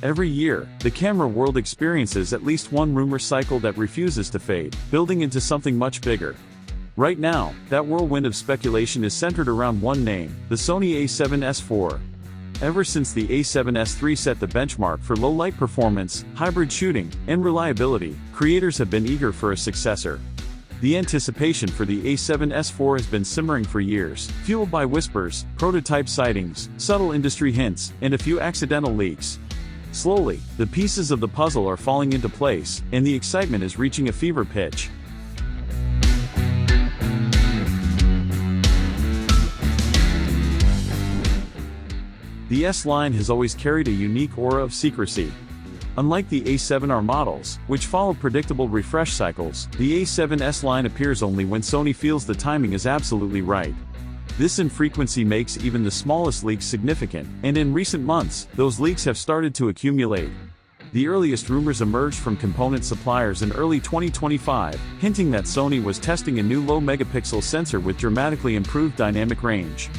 Every year, the camera world experiences at least one rumor cycle that refuses to fade, building into something much bigger. Right now, that whirlwind of speculation is centered around one name, the Sony A7S IV. Ever since the A7S III set the benchmark for low-light performance, hybrid shooting, and reliability, creators have been eager for a successor. The anticipation for the A7S IV has been simmering for years, fueled by whispers, prototype sightings, subtle industry hints, and a few accidental leaks. Slowly, the pieces of the puzzle are falling into place, and the excitement is reaching a fever pitch. The S line has always carried a unique aura of secrecy. Unlike the A7R models, which follow predictable refresh cycles, the A7S line appears only when Sony feels the timing is absolutely right. This infrequency makes even the smallest leaks significant, and in recent months, those leaks have started to accumulate. The earliest rumors emerged from component suppliers in early 2025, hinting that Sony was testing a new low-megapixel sensor with dramatically improved dynamic range.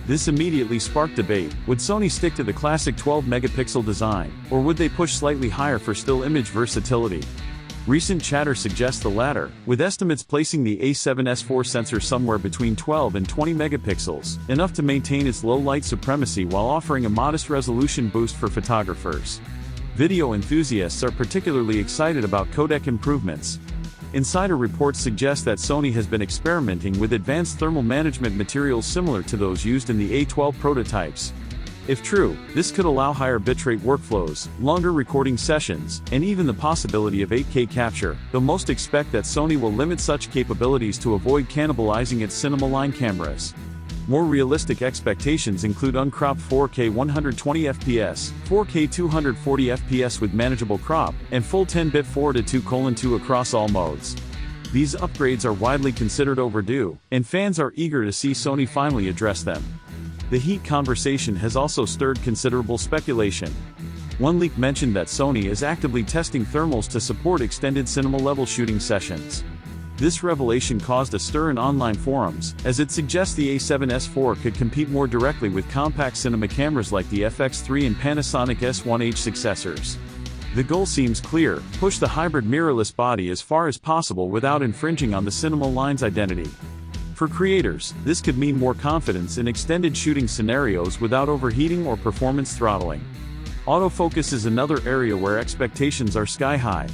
This immediately sparked debate. Would Sony stick to the classic 12-megapixel design, or would they push slightly higher for still image versatility? Recent chatter suggests the latter, with estimates placing the A7S IV sensor somewhere between 12 and 20 megapixels, enough to maintain its low light supremacy while offering a modest resolution boost for photographers. Video enthusiasts are particularly excited about codec improvements. Insider reports suggest that Sony has been experimenting with advanced thermal management materials similar to those used in the A12 prototypes. If true, this could allow higher bitrate workflows, longer recording sessions, and even the possibility of 8K capture, though most expect that Sony will limit such capabilities to avoid cannibalizing its cinema line cameras. More realistic expectations include uncropped 4K 120fps, 4K 240fps with manageable crop, and full 10-bit 4:2:2 across all modes. These upgrades are widely considered overdue, and fans are eager to see Sony finally address them. The heat conversation has also stirred considerable speculation. One leak mentioned that Sony is actively testing thermals to support extended cinema-level shooting sessions. This revelation caused a stir in online forums, as it suggests the A7S IV could compete more directly with compact cinema cameras like the FX3 and Panasonic S1H successors. The goal seems clear: push the hybrid mirrorless body as far as possible without infringing on the cinema line's identity. For creators, this could mean more confidence in extended shooting scenarios without overheating or performance throttling. Autofocus is another area where expectations are sky-high.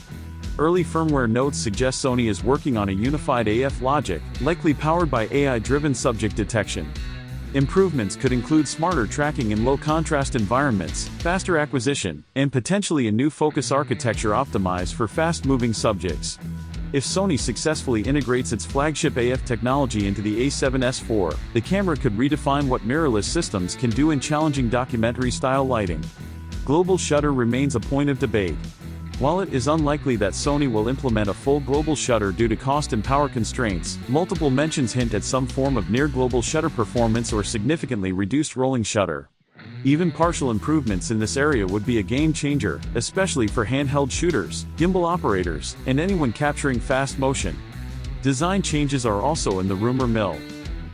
Early firmware notes suggest Sony is working on a unified AF logic, likely powered by AI-driven subject detection. Improvements could include smarter tracking in low-contrast environments, faster acquisition, and potentially a new focus architecture optimized for fast-moving subjects. If Sony successfully integrates its flagship AF technology into the A7S IV, the camera could redefine what mirrorless systems can do in challenging documentary-style lighting. Global shutter remains a point of debate. While it is unlikely that Sony will implement a full global shutter due to cost and power constraints, multiple mentions hint at some form of near-global shutter performance or significantly reduced rolling shutter. Even partial improvements in this area would be a game-changer, especially for handheld shooters, gimbal operators, and anyone capturing fast motion. Design changes are also in the rumor mill.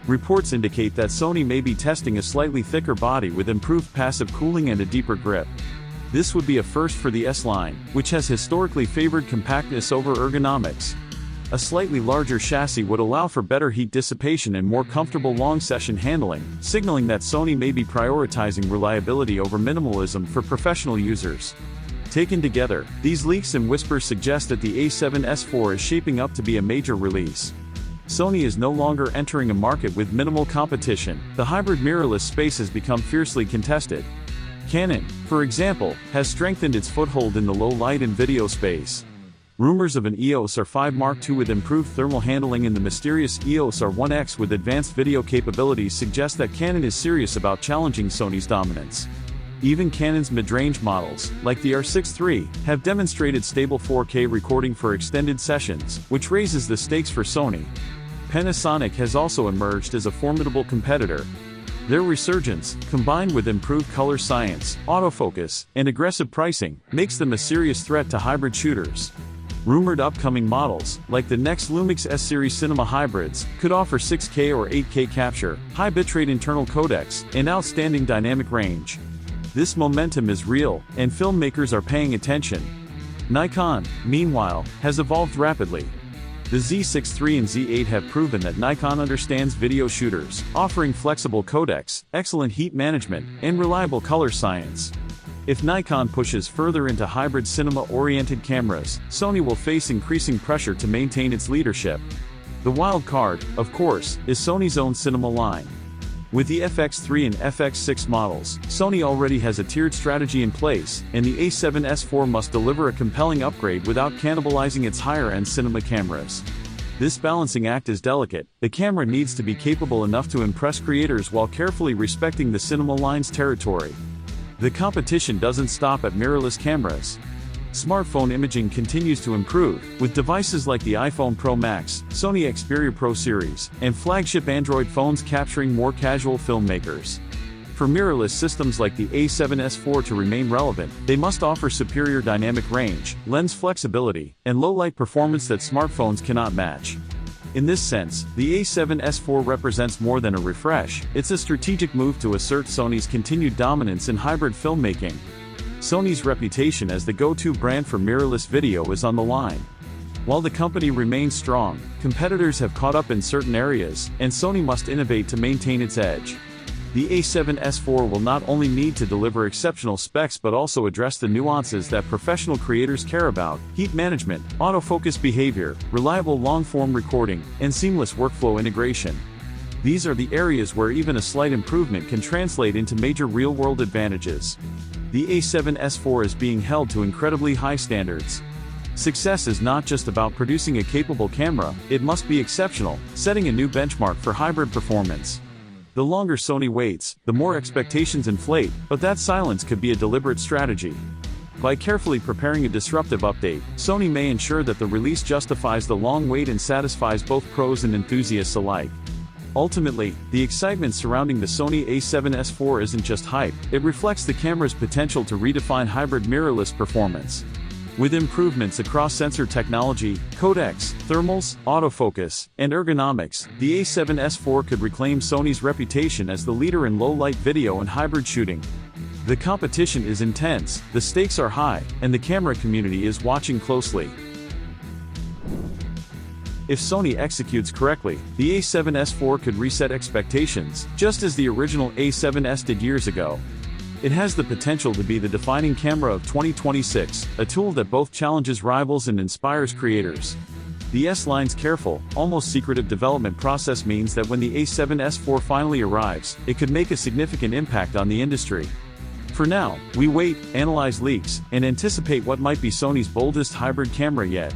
Reports indicate that Sony may be testing a slightly thicker body with improved passive cooling and a deeper grip. This would be a first for the S line, which has historically favored compactness over ergonomics. A slightly larger chassis would allow for better heat dissipation and more comfortable long-session handling, signaling that Sony may be prioritizing reliability over minimalism for professional users. Taken together, these leaks and whispers suggest that the A7S IV is shaping up to be a major release. Sony is no longer entering a market with minimal competition. The hybrid mirrorless space has become fiercely contested. Canon, for example, has strengthened its foothold in the low-light and video space. Rumors of an EOS R5 Mark II with improved thermal handling and the mysterious EOS R1X with advanced video capabilities suggest that Canon is serious about challenging Sony's dominance. Even Canon's mid-range models, like the R6 III, have demonstrated stable 4K recording for extended sessions, which raises the stakes for Sony. Panasonic has also emerged as a formidable competitor. Their resurgence, combined with improved color science, autofocus, and aggressive pricing, makes them a serious threat to hybrid shooters. Rumored upcoming models, like the next Lumix S-Series cinema hybrids, could offer 6K or 8K capture, high bitrate internal codecs, and outstanding dynamic range. This momentum is real, and filmmakers are paying attention. Nikon, meanwhile, has evolved rapidly. The Z6 III and Z8 have proven that Nikon understands video shooters, offering flexible codecs, excellent heat management, and reliable color science. If Nikon pushes further into hybrid cinema-oriented cameras, Sony will face increasing pressure to maintain its leadership. The wild card, of course, is Sony's own cinema line. With the FX3 and FX6 models, Sony already has a tiered strategy in place, and the A7S IV must deliver a compelling upgrade without cannibalizing its higher-end cinema cameras. This balancing act is delicate. The camera needs to be capable enough to impress creators while carefully respecting the cinema line's territory. The competition doesn't stop at mirrorless cameras. Smartphone imaging continues to improve, with devices like the iPhone Pro Max, Sony Xperia Pro series, and flagship Android phones capturing more casual filmmakers. For mirrorless systems like the A7S IV to remain relevant, they must offer superior dynamic range, lens flexibility, and low-light performance that smartphones cannot match. In this sense, the A7S IV represents more than a refresh, it's a strategic move to assert Sony's continued dominance in hybrid filmmaking. Sony's reputation as the go-to brand for mirrorless video is on the line. While the company remains strong, competitors have caught up in certain areas, and Sony must innovate to maintain its edge. The A7S IV will not only need to deliver exceptional specs but also address the nuances that professional creators care about: heat management, autofocus behavior, reliable long-form recording, and seamless workflow integration. These are the areas where even a slight improvement can translate into major real-world advantages. The A7S IV is being held to incredibly high standards. Success is not just about producing a capable camera, it must be exceptional, setting a new benchmark for hybrid performance. The longer Sony waits, the more expectations inflate, but that silence could be a deliberate strategy. By carefully preparing a disruptive update, Sony may ensure that the release justifies the long wait and satisfies both pros and enthusiasts alike. Ultimately, the excitement surrounding the Sony A7S IV isn't just hype, it reflects the camera's potential to redefine hybrid mirrorless performance. With improvements across sensor technology, codecs, thermals, autofocus, and ergonomics, the A7S IV could reclaim Sony's reputation as the leader in low-light video and hybrid shooting. The competition is intense, the stakes are high, and the camera community is watching closely. If Sony executes correctly, the A7S IV could reset expectations, just as the original A7S did years ago. It has the potential to be the defining camera of 2026, a tool that both challenges rivals and inspires creators. The S-line's careful, almost secretive development process means that when the A7S IV finally arrives, it could make a significant impact on the industry. For now, we wait, analyze leaks, and anticipate what might be Sony's boldest hybrid camera yet.